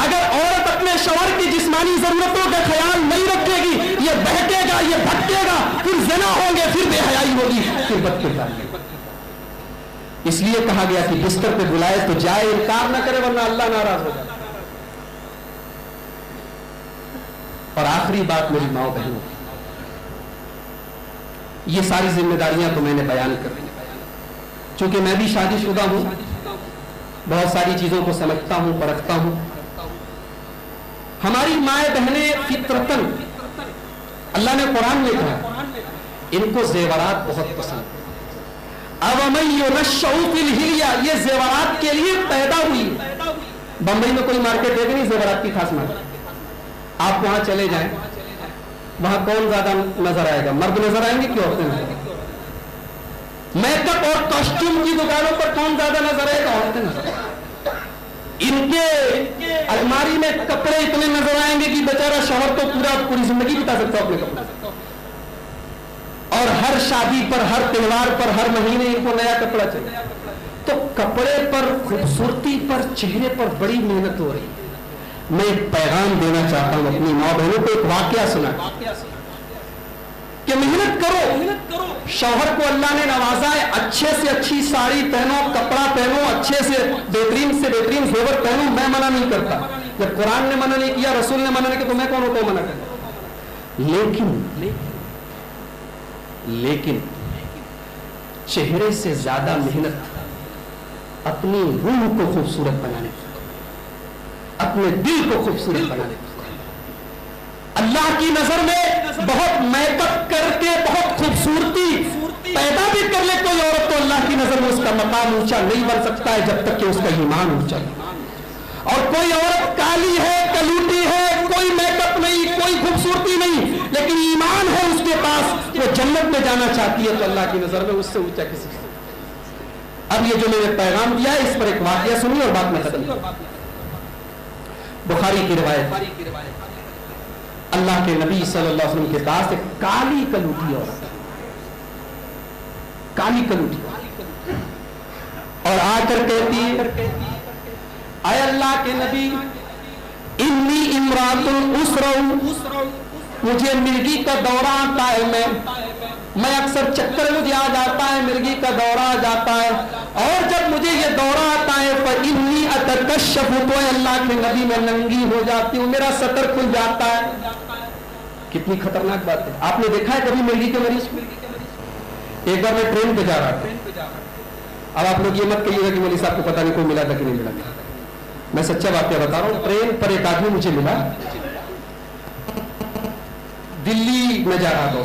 اگر عورت اپنے شوہر کی جسمانی ضرورتوں کا خیال نہیں رکھے گی، یہ بہکے گا، یہ بھٹکے گا، پھر زنا ہوں گے، پھر بے حیائی ہوگی، پھر بدکرداری۔ اس لیے کہا گیا کہ بستر پہ بلائے تو جائے، انکار نہ کرے ورنہ اللہ ناراض ہو جائے۔ اور آخری بات میری ماں بہنوں، یہ ساری ذمہ داریاں تو میں نے بیان کر دی، چونکہ میں بھی شادی شدہ ہوں، بہت ساری چیزوں کو سمجھتا ہوں، پرکھتا ہوں۔ ہماری مائیں بہنیں فطرتاً، اللہ نے قرآن میں کہا ان کو زیورات بہت پسند ہے۔ اوَمَن يُنَشَّأُ فِي الْحِلْيَةِ، یہ زیورات کے لیے پیدا ہوئی ہے۔ بمبئی میں کوئی مارکیٹ ہے کہ نہیں زیورات کی خاص مارکیٹ؟ آپ وہاں چلے جائیں، وہاں کون زیادہ نظر آئے گا؟ مرد نظر آئیں گے کہ عورتیں نظر آئیں گے؟ میک اپ اور کاسٹیوم کی دکانوں پر کون زیادہ نظر آئے گا؟ عورتیں نظر آئیں گے۔ ان کے الماری میں کپڑے اتنے نظر آئیں گے کہ بیچارہ شوہر تو پوری زندگی بتا سکتا ہے اپنے کپڑے، اور ہر شادی پر، ہر تہوار پر، ہر مہینے ان کو نیا کپڑا چاہیے۔ تو کپڑے پر، خوبصورتی پر، چہرے پر بڑی محنت ہو رہی ہے۔ میں ایک پیغام دینا چاہتا ہوں اپنی ماں بہنوں کو، ایک واقعہ سنا کہ محنت کرو۔ شوہر کو اللہ نے نوازا ہے، اچھے سے اچھی ساڑی پہنو، کپڑا پہنو، اچھے سے بہترین زیور پہنو، میں منع نہیں کرتا۔ جب قرآن نے منع نہیں کیا، رسول نے منع نہیں کیا، تو میں کون ہوتا ہوں منع کرتا؟ لیکن چہرے سے زیادہ محنت اپنی روح کو خوبصورت بنانے کی، اپنے دل کو خوبصورت بنانے کی۔ اللہ کی نظر میں بہت میک اپ کر کے بہت خوبصورتی پیدا بھی کر لے کوئی عورت، تو اللہ کی نظر میں اس کا مقام اونچا نہیں بن سکتا ہے جب تک کہ اس کا ایمان اونچا نہیں۔ اور کوئی عورت کالی ہے، کلوٹی ہے، کوئی میک اپ نہیں، کوئی خوبصورتی نہیں، لیکن ایمان ہے اس کے پاس، وہ جنت میں جانا چاہتی ہے، تو اللہ کی نظر میں اس سے اونچا کسی سے۔ اب یہ جو میں نے پیغام دیا ہے، اس پر ایک واقعہ سنی اور بات میں ختم کروں۔ بخاری کی روایت، اللہ کے نبی صلی اللہ علیہ وسلم کے پاس ایک کالی کلوٹی عورت، کالی کلوٹی، اور آ کر کہتی ہے اے اللہ کے نبی، انی امرات اسرع، مجھے مرگی کا دورہ آتا ہے، میں اکثر چکر مجھے آ جاتا ہے، مرگی کا دورہ آ جاتا ہے، اور جب مجھے یہ دورہ آتا ہے فإنی اتکشف، تو اللہ کے نبی میں ننگی ہو جاتی ہوں، میرا سطر کھل جاتا ہے۔ کتنی خطرناک بات ہے۔ آپ نے دیکھا ہے کبھی مرگی کے مریض کو؟ ایک بار میں ٹرین پہ جا رہا تھا، اب آپ لوگ یہ مت کہیے گا کہ مولوی صاحب کو پتہ نہیں کوئی ملا تھا کہ نہیں ملا تھا، میں سچا واقعہ بتا رہا ہوں۔ ٹرین پر ایک آدمی مجھے ملا، دلی میں جا رہا تھا،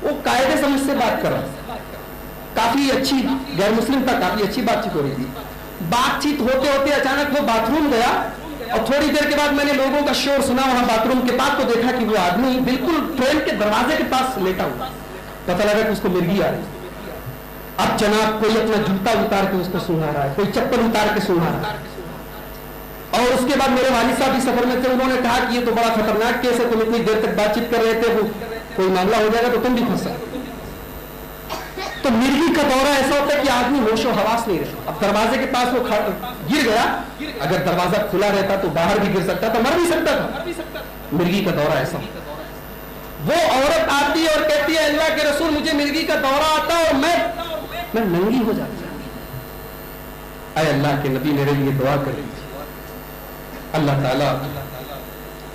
وہ قاعدے سمجھ سے بات کر رہا تھا، کافی اچھی، غیر مسلم تھا، کافی اچھی بات چیت ہو رہی تھی۔ بات چیت ہوتے ہوتے اچانک وہ باتھ روم گیا، اور تھوڑی دیر کے بعد میں نے لوگوں کا شور سنا وہاں باتھ روم کے پاس، تو دیکھا کہ وہ آدمی بالکل ٹرین کے دروازے کے پاس لیٹا ہوا، پتہ لگا کہ اس کو مرگی آ رہی۔ اب جناب کوئی اپنا جوتا اتار کے اس کو سنگھا رہا ہے، کوئی چپل اتار کے سنگھا رہا ہے، اور اس کے بعد میرے والد صاحب بھی سفر میں تھے، انہوں نے کہا کہ یہ تو بڑا خطرناک کیس ہے، تم اتنی دیر تک بات چیت کر رہے تھے، کوئی معاملہ ہو جائے گا تو تم بھی پھنس سکتے۔ تو مرگی کا دورہ ایسا ہوتا ہے کہ آدمی ہوش و حواس نہیں رہتا۔ اب دروازے کے پاس وہ گر گیا، اگر دروازہ کھلا رہتا تو باہر بھی گر سکتا تھا، مر بھی سکتا تھا۔ مرگی کا دورہ ایسا ہوتا ہے۔ وہ عورت آتی ہے اور کہتی ہے اللہ کے رسول مجھے مرگی کا دورہ آتا ہے اور میں ننگی ہو جاتی ہوں۔ اے اللہ کے نبی میرے لیے دعا کر لیجیے، اللہ تعالیٰ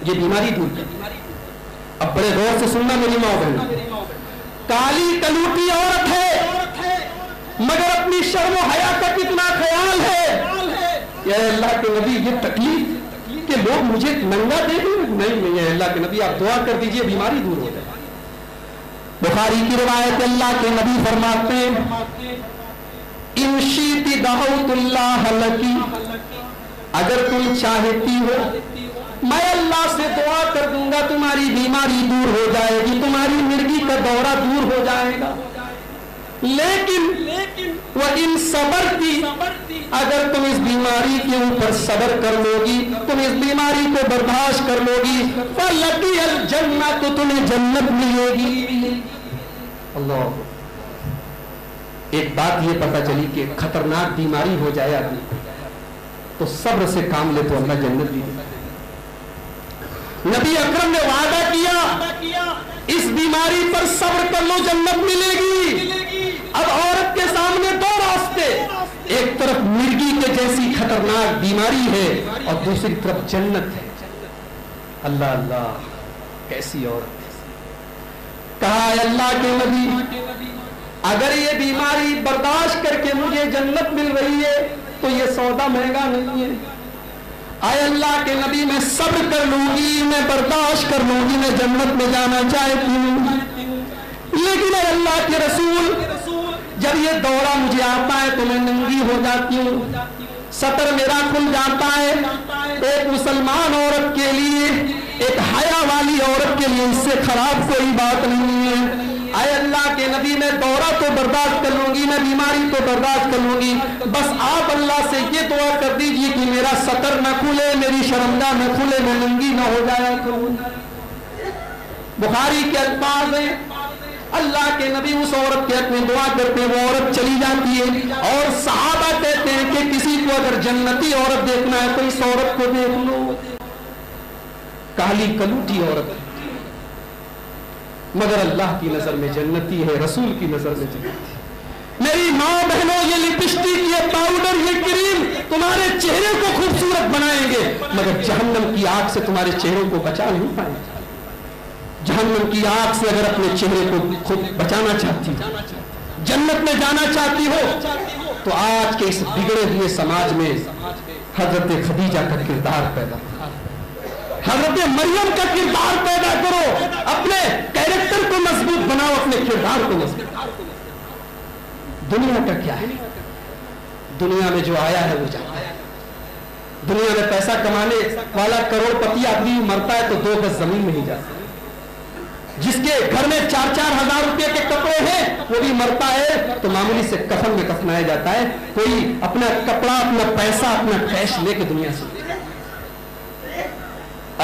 یہ بیماری دور کر۔ اب بڑے غور سے سننا میری ماں بہن، کالی کلوٹی عورت ہے مگر اپنی شرم و حیا کا کتنا خیال ہے. یا اللہ کے نبی یہ تکلیف کہ لوگ مجھے ننگا دیکھیں، نہیں ہے اللہ کے نبی آپ دعا کر دیجئے بیماری دور ہو جائے. بخاری کی روایت اللہ کے نبی فرماتے ہیں ان شئت دعوت اللہ لکی، اگر تم چاہتی ہو میں اللہ سے دعا کر دوں گا تمہاری بیماری دور ہو جائے گی، تمہاری مرگی کا دورہ دور ہو جائے گا. لیکن وَإِن صَبَرْتِ، اگر تم اس بیماری کے اوپر صبر کر لو گی، تم اس بیماری کو برداشت کر لو گی، فَلَكِ الْجَنَّةُ، تو تمہیں جنت ملے گی. اللہ، ایک بات یہ پتہ چلی کہ خطرناک بیماری ہو جائے آدمی تو صبر سے کام لے تو اللہ جنت بھی دے. نبی اکرم نے وعدہ کیا اس بیماری پر صبر کر لو جنت ملے گی. اب عورت کے سامنے دو راستے، ایک طرف مرگی کے جیسی خطرناک بیماری ہے اور دوسری طرف جنت ہے. اللہ اللہ کیسی عورت. کہا اللہ کے نبی اگر یہ بیماری برداشت کر کے مجھے جنت مل رہی ہے تو یہ سودا مہنگا نہیں ہے. اے اللہ کے نبی میں صبر کر لوں گی، میں برداشت کر لوں گی، میں جنت میں جانا چاہتی ہوں. لیکن اے اللہ کے رسول جب یہ دورہ مجھے آتا ہے تو میں ننگی ہو جاتی ہوں، سطر میرا کھل جاتا ہے. ایک مسلمان عورت کے لیے، ایک حیا والی عورت کے لیے اس سے خراب کوئی بات نہیں ہے. اے اللہ کے نبی میں دورہ تو برداشت کر لوں گی، میں بیماری تو برداشت کر لوں گی، بس آپ اللہ سے یہ دعا کر دیجئے کہ میرا سطر نہ کھلے، میری شرمگاہ نہ کھلے، میں ننگی نہ ہو جایا کروں. بخاری کے الفاظ ہیں اللہ کے نبی اس عورت کے حق میں دعا کرتے ہیں، وہ عورت چلی جاتی ہے اور صحابہ کہتے ہیں کہ کسی کو اگر جنتی عورت دیکھنا ہے تو اس عورت کو دیکھ لو. کالی کلوٹی عورت ہے مگر اللہ کی نظر میں جنتی ہے، رسول کی نظر میں جنتی ہے. میری ماں بہنوں یہ لپسٹک، یہ پاؤڈر، یہ کریم تمہارے چہرے کو خوبصورت بنائیں گے مگر جہنم کی آگ سے تمہارے چہروں کو بچا نہیں پائیں گے. جہنم کی آگ سے اگر اپنے چہرے کو خود بچانا چاہتی ہو، جنت میں جانا چاہتی ہو تو آج کے اس بگڑے ہوئے سماج میں حضرت خدیجہ کا کردار پیدا کرو، حضرت مریم کا کردار پیدا کرو، اپنے کیریکٹر کو مضبوط بناؤ، اپنے کردار کو مضبوط. دنیا کا کیا ہے؟ دنیا میں جو آیا ہے وہ جاتا ہے. دنیا میں پیسہ کمانے والا کروڑ پتی آدمی مرتا ہے تو 2 گز زمین میں ہی جاتا ہے. جس کے گھر میں 4-4 ہزار روپے کے کپڑے ہیں وہ بھی مرتا ہے تو معمولی سے کفن میں کفنایا جاتا ہے. کوئی اپنا کپڑا، اپنا پیسہ، اپنا کیش لے کے دنیا سے.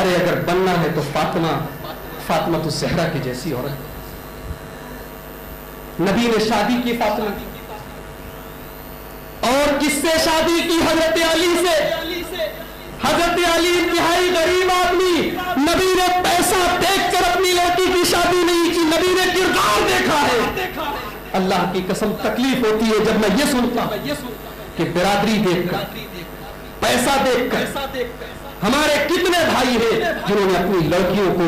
ارے اگر بننا ہے تو فاطمہ تو زہرا کی جیسی عورت. نبی نے شادی کی فاطمہ کی، اور کس سے شادی کی؟ حضرت علی سے. حضرت علی انتہائی غریب آدمی، نبی نے پیسہ دیکھ کر اپنی لڑکی کی شادی نہیں کی، نبی نے کردار دیکھا ہے. اللہ کی قسم تکلیف ہوتی ہے جب میں یہ سنتا کہ برادری دیکھ کر، پیسہ دیکھ کر، ہمارے کتنے بھائی ہیں جنہوں نے اپنی لڑکیوں کو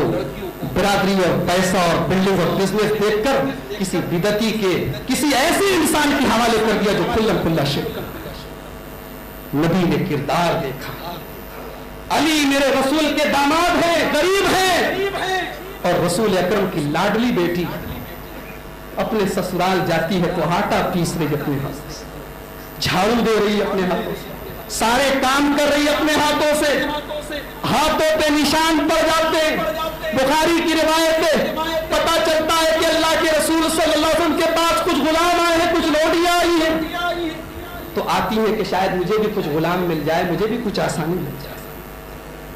برادری اور پیسہ اور بلڈنگ اور بزنس دیکھ کر کسی بدعتی کے، کسی ایسے انسان کے حوالے کر دیا جو کھلم کھلا شرک کرتا. نبی نے کردار دیکھا. علی میرے رسول کے داماد ہیں، غریب ہیں، اور رسول اکرم کی لاڈلی بیٹی اپنے سسرال جاتی ہے تو آٹا پیس رہی اپنے ہاتھوں سے، جھاڑو دے رہی اپنے ہاتھوں سے، سارے کام کر رہی اپنے ہاتھوں سے، ہاتھوں پہ نشان پڑ جاتے. بخاری کی روایت ہے پتا چلتا ہے کہ اللہ کے رسول صلی اللہ علیہ وسلم کے پاس کچھ غلام آئے ہیں، کچھ لوڈیاں آئی ہیں تو آتی ہیں کہ شاید مجھے بھی کچھ غلام مل جائے، مجھے بھی کچھ آسانی مل جائے.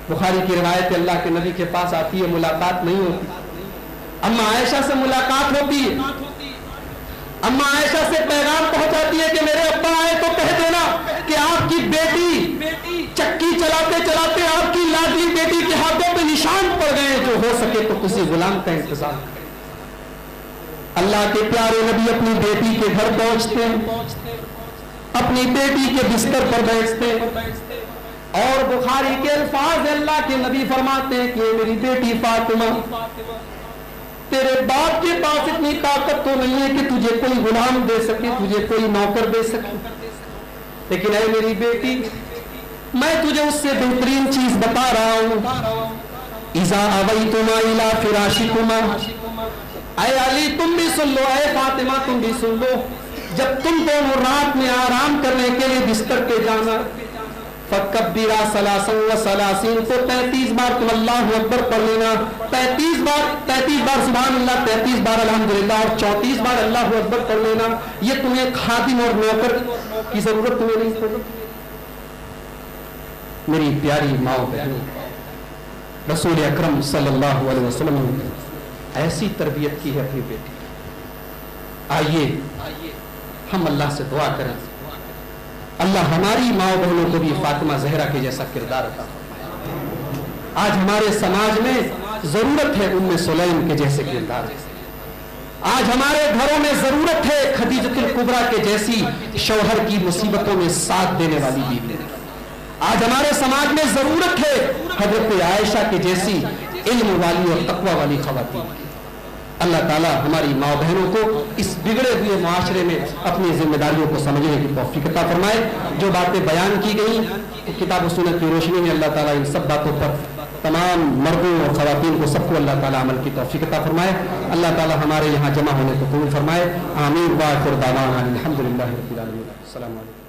بخاری کی روایت ہے اللہ کے نبی کے پاس آتی ہے، ملاقات نہیں ہوتی. اما عائشہ سے ملاقات ہوتی ہے، اما عائشہ سے پیغام پہنچاتی ہے کہ میرے ابا آئے تو کہہ دینا کہ آپ کی بیٹی چکی چلاتے چلاتے آپ کی لاڈلی بیٹی کے ہاتھوں پہ نشان پڑ گئے، جو ہو سکے تو کسی غلام کا انتظام کریں. اللہ کے پیارے نبی اپنی بیٹی کے گھر پہنچتے ہیں، اپنی بیٹی کے بستر پر بیٹھتے ہیں اور بخاری کے الفاظ اللہ کے نبی فرماتے ہیں کہ میری بیٹی فاطمہ، تیرے باپ کے پاس اتنی طاقت تو نہیں ہے کہ تجھے کوئی غلام دے سکے، تجھے کوئی نوکر دے سکے، لیکن اے میری بیٹی میں تجھے اس سے بہترین چیز بتا رہا ہوں، اذا اویتما الی فراشکما، اے علی تم بھی سن لو، اے فاطمہ تم بھی سن لو، جب تم دونوں رات میں آرام کرنے کے لیے بستر پہ جانا، فکبرا ثلاثا و ثلاثین، تو 33 بار تم اللہ اکبر پڑھ لینا، 33 بار سبحان اللہ، 33 بار الحمدللہ، اور 34 بار اللہ اکبر پڑھ لینا۔ یہ تمہیں خادم اور نوکر کی ضرورت تمہیں نہیں پڑے۔ میری پیاری ماں بہنوں، رسول اکرم صلی اللہ علیہ وسلم نے ایسی تربیت کی ہے اپنی بیٹی۔ آئیے ہم اللہ سے دعا کریں، اللہ ہماری ماں بہنوں کو بھی فاطمہ زہرا کے جیسا کردار عطا فرمائے۔ آج ہمارے سماج میں ضرورت ہے ام سلیم کے جیسے کردار، آج ہمارے گھروں میں ضرورت ہے خدیجۃ الکبریٰ کے جیسی شوہر کی مصیبتوں میں ساتھ دینے والی بیوی، آج ہمارے سماج میں ضرورت ہے حضرت عائشہ کے جیسی علم والی اور تقوی والی خواتین۔ اللہ تعالیٰ ہماری ماں بہنوں کو اس بگڑے ہوئے معاشرے میں اپنی ذمہ داریوں کو سمجھنے کی توفیق عطا فرمائے۔ جو باتیں بیان کی گئیں کتاب و سنت کی روشنی میں اللہ تعالیٰ ان سب باتوں پر تمام مردوں اور خواتین کو سب کو اللہ تعالیٰ عمل کی توفیق عطا فرمائے۔ اللہ تعالیٰ ہمارے یہاں جمع ہونے کو قبول فرمائے۔ آمین۔ وآخر دعوانا الحمدللہ رب العالمین۔ السلام علیکم۔